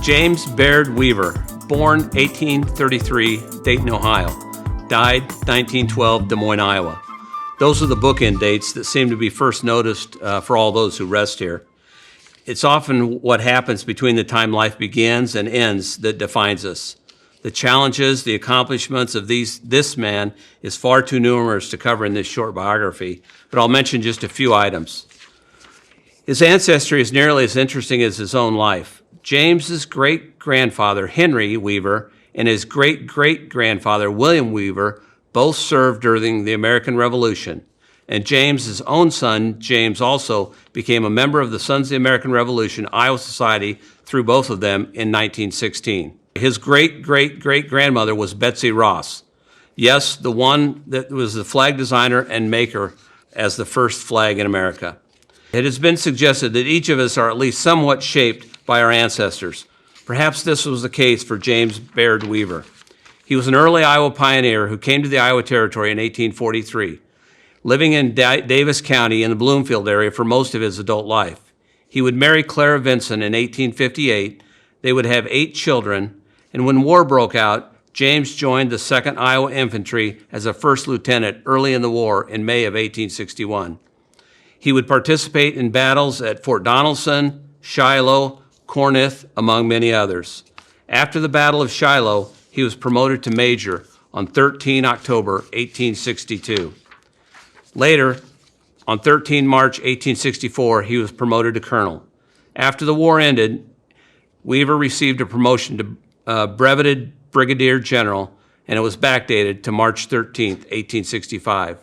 James Baird Weaver, born 1833, Dayton, Ohio, died 1912, Des Moines, Iowa. Those are the bookend dates that seem to be first noticed for all those who rest here. It's often what happens between the time life begins and ends that defines us. The challenges, the accomplishments of this man is far too numerous to cover in this short biography, but I'll mention just a few items. His ancestry is nearly as interesting as his own life. James's great-grandfather, Henry Weaver, and his great-great-grandfather, William Weaver, both served during the American Revolution. And James's own son, James, also became a member of the Sons of the American Revolution Iowa Society through both of them in 1916. His great-great-great-grandmother was Betsy Ross. Yes, the one that was the flag designer and maker as the first flag in America. It has been suggested that each of us are at least somewhat shaped by our ancestors. Perhaps this was the case for James Baird Weaver. He was an early Iowa pioneer who came to the Iowa Territory in 1843, living in Davis County in the Bloomfield area for most of his adult life. He would marry Clara Vinson in 1858. They would have 8 children, and when war broke out, James joined the 2nd Iowa Infantry as a first lieutenant early in the war in May of 1861. He would participate in battles at Fort Donelson, Shiloh, Corinth, among many others. After the Battle of Shiloh, he was promoted to major on 13 October 1862. Later, on 13 March 1864, he was promoted to colonel. After the war ended, Weaver received a promotion to breveted brigadier general, and it was backdated to March 13, 1865.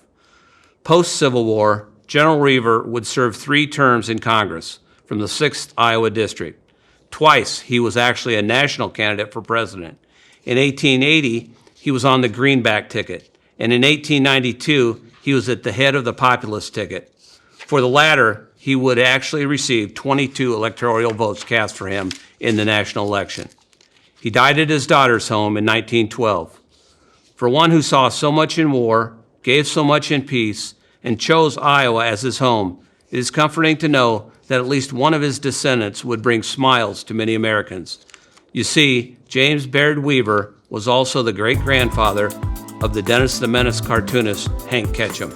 Post-Civil War, General Weaver would serve 3 terms in Congress from the 6th Iowa District. Twice, he was actually a national candidate for president. In 1880, he was on the Greenback ticket, and in 1892, he was at the head of the Populist ticket. For the latter, he would actually receive 22 electoral votes cast for him in the national election. He died at his daughter's home in 1912. For one who saw so much in war, gave so much in peace, and chose Iowa as his home, it is comforting to know that at least one of his descendants would bring smiles to many Americans. You see, James Baird Weaver was also the great-grandfather of the Dennis the Menace cartoonist Hank Ketchum.